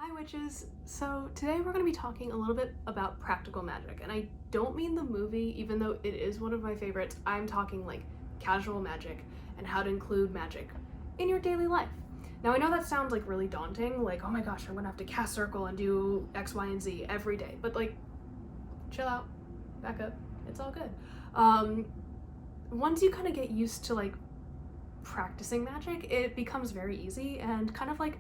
Hi witches! So today we're going to be talking a little bit about practical magic, and I don't mean the movie, even though it is one of my favorites. I'm talking like casual magic and how to include magic in your daily life. Now I know that sounds like really daunting, like oh my gosh, I'm gonna have to cast circle and do X, Y, and Z every day, but like chill out, back up, it's all good. Once you kind of get used to like practicing magic, it becomes very easy and kind of like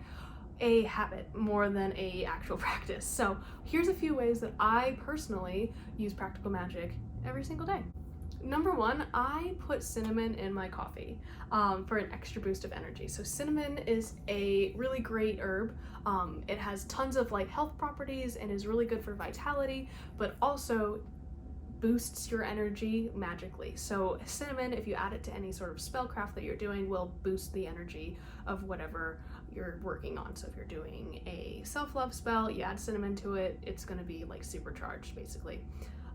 a habit more than a actual practice. So here's a few ways that I personally use practical magic every single day. Number one, I put cinnamon in my coffee for an extra boost of energy. So cinnamon is a really great herb. It has tons of like health properties and is really good for vitality, but also boosts your energy magically. So cinnamon, if you add it to any sort of spellcraft that you're doing, will boost the energy of whatever you're working on. So if you're doing a self-love spell, you add cinnamon to it, it's going to be like supercharged basically.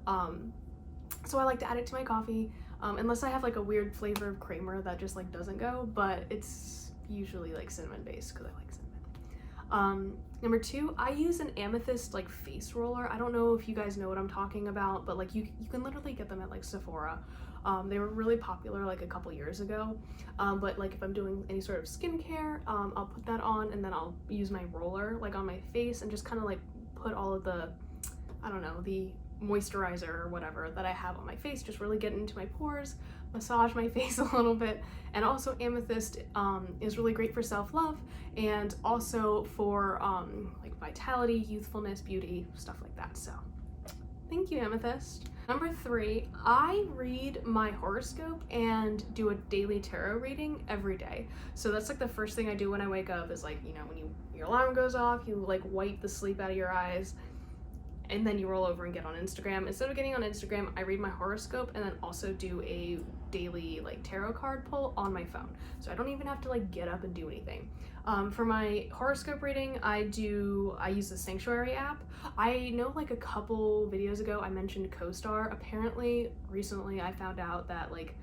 So I like to add it to my coffee, unless I have like a weird flavor of creamer that just like doesn't go, but it's usually like cinnamon based because I like cinnamon. Number two, I use an amethyst like face roller. I don't know if you guys know what I'm talking about, but like you can literally get them at like Sephora. They were really popular like a couple years ago, but like if I'm doing any sort of skincare, I'll put that on and then I'll use my roller like on my face and just kind of like put all of the, I don't know, the moisturizer or whatever that I have on my face, just really get into my pores, massage my face a little bit. And also amethyst is really great for self-love and also for like vitality, youthfulness, beauty, stuff like that. So thank you, amethyst. Number three, I read my horoscope and do a daily tarot reading every day. So that's like the first thing I do when I wake up is like, you know, when your alarm goes off, you like wipe the sleep out of your eyes and then you roll over and get on Instagram. Instead of getting on Instagram, I read my horoscope and then also do a daily like tarot card pull on my phone. So I don't even have to like get up and do anything. For my horoscope reading, I use the Sanctuary app. I know like a couple videos ago I mentioned CoStar. Apparently recently I found out that like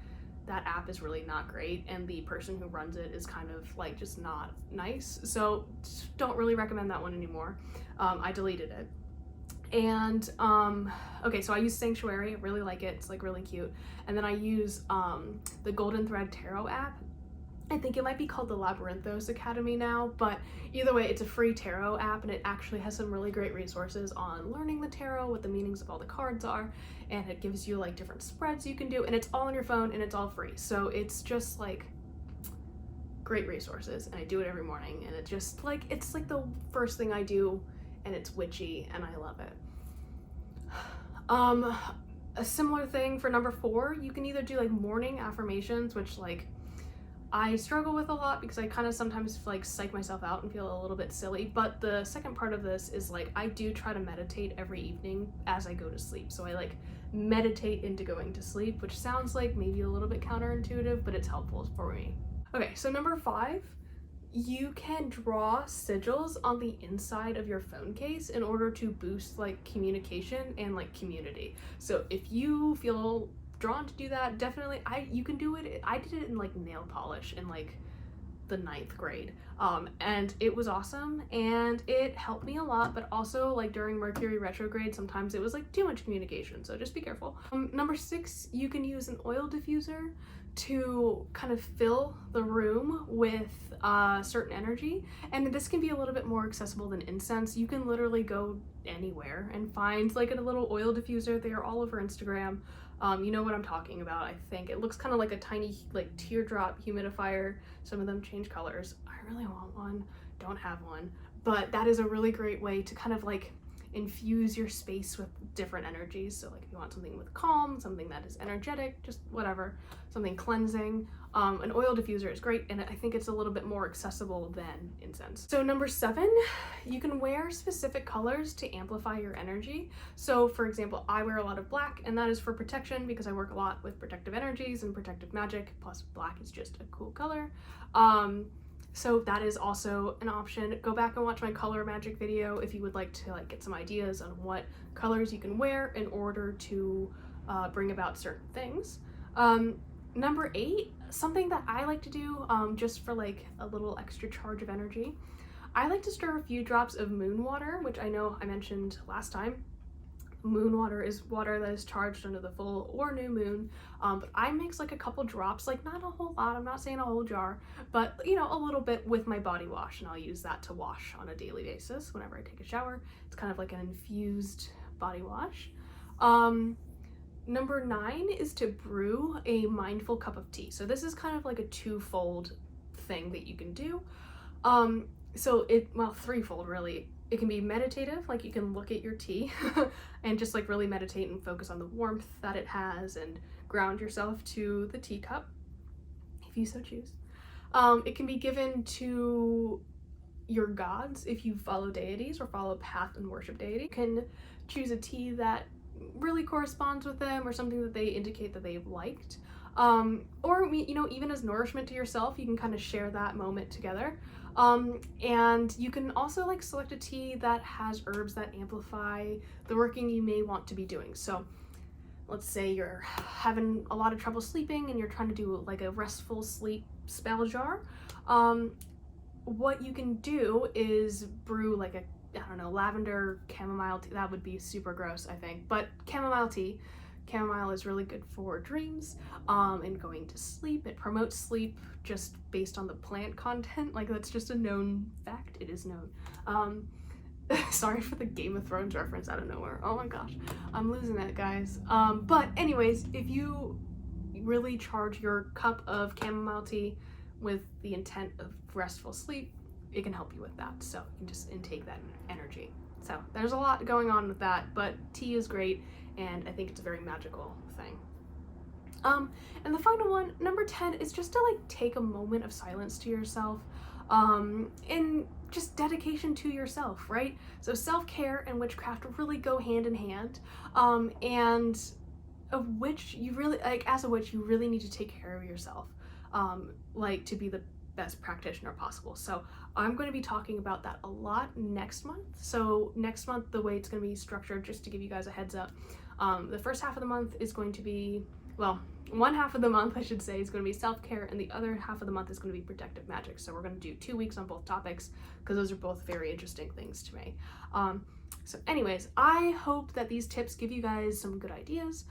that app is really not great and the person who runs it is kind of like just not nice. So don't really recommend that one anymore. I deleted it. And okay, so I use Sanctuary, I really like it, it's like really cute. And then I use the Golden Thread Tarot app. I think it might be called the Labyrinthos Academy now, but either way, it's a free tarot app and it actually has some really great resources on learning the tarot, what the meanings of all the cards are, and it gives you like different spreads you can do, and it's all on your phone and it's all free. So it's just like great resources, and I do it every morning, and it's like the first thing I do, and it's witchy and I love it. A similar thing for number four, you can either do like morning affirmations, which like I struggle with a lot because I kind of sometimes like psych myself out and feel a little bit silly, but the second part of this is like I do try to meditate every evening as I go to sleep. So I like meditate into going to sleep, which sounds like maybe a little bit counterintuitive, but it's helpful for me. Okay, so number five, you can draw sigils on the inside of your phone case in order to boost like communication and like community. So if you feel drawn to do that, definitely you can do it. I did it in like nail polish in like the 9th grade, and it was awesome and it helped me a lot, but also like during Mercury retrograde sometimes it was like too much communication, so just be careful. Number six, you can use an oil diffuser to kind of fill the room with certain energy, and this can be a little bit more accessible than incense. You can literally go anywhere and find like a little oil diffuser. They are all over Instagram. You know what I'm talking about, I think. It looks kind of like a tiny like teardrop humidifier. Some of them change colors. I really want one, don't have one, but that is a really great way to kind of like infuse your space with different energies. So like if you want something with calm, something that is energetic, just whatever, something cleansing, an oil diffuser is great, and I think it's a little bit more accessible than incense. So number seven, you can wear specific colors to amplify your energy. So for example, I wear a lot of black, and that is for protection because I work a lot with protective energies and protective magic, plus black is just a cool color. So that is also an option. Go back and watch my color magic video if you would like to like get some ideas on what colors you can wear in order to bring about certain things. Number eight, something that I like to do just for like a little extra charge of energy, I like to stir a few drops of moon water, which I know I mentioned last time. Moon water is water that is charged under the full or new moon, but I mix like a couple drops, like not a whole lot, I'm not saying a whole jar, but you know, a little bit with my body wash, and I'll use that to wash on a daily basis whenever I take a shower. It's kind of like an infused body wash. Number 9 is to brew a mindful cup of tea. So this is kind of like a twofold thing that you can do. Well, threefold really. It can be meditative, like you can look at your tea and just like really meditate and focus on the warmth that it has and ground yourself to the teacup, if you so choose. It can be given to your gods if you follow deities or follow path and worship deity. You can choose a tea that really corresponds with them or something that they indicate that they've liked. Or, you know, even as nourishment to yourself, you can kind of share that moment together. And you can also like select a tea that has herbs that amplify the working you may want to be doing. So let's say you're having a lot of trouble sleeping and you're trying to do like a restful sleep spell jar. What you can do is brew like I don't know, lavender chamomile tea. That would be super gross, I think, but chamomile tea. Chamomile is really good for dreams and going to sleep. It promotes sleep just based on the plant content. Like, that's just a known fact. It is known. Sorry for the Game of Thrones reference out of nowhere. Oh my gosh, I'm losing it, guys. But anyways, if you really charge your cup of chamomile tea with the intent of restful sleep, it can help you with that. So you can just intake that energy. So there's a lot going on with that, but tea is great, and I think it's a very magical thing. And the final one, number 10, is just to like take a moment of silence to yourself, and just dedication to yourself, right? So self-care and witchcraft really go hand in hand, and a witch, you really, like as a witch, you really need to take care of yourself, like to be the best practitioner possible. So I'm going to be talking about that a lot next month. So next month, the way it's going to be structured, just to give you guys a heads up, the first half of the month is going to be, well, one half of the month I should say is going to be self-care, and the other half of the month is going to be protective magic. So we're going to do 2 weeks on both topics because those are both very interesting things to me. So anyways, I hope that these tips give you guys some good ideas,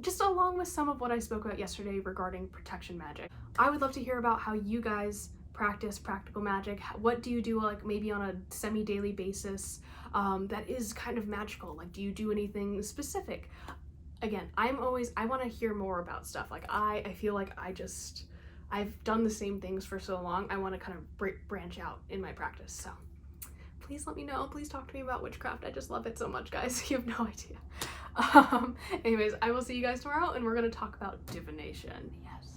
just along with some of what I spoke about yesterday regarding protection magic. I would love to hear about how you guys practice practical magic. What do you do, like maybe on a semi-daily basis, that is kind of magical? Like, do you do anything specific? Again, I want to hear more about stuff. Like I feel like I've done the same things for so long. I want to kind of branch out in my practice. So please let me know. Please talk to me about witchcraft. I just love it so much, guys. You have no idea. Anyways, I will see you guys tomorrow, and we're going to talk about divination. Yes.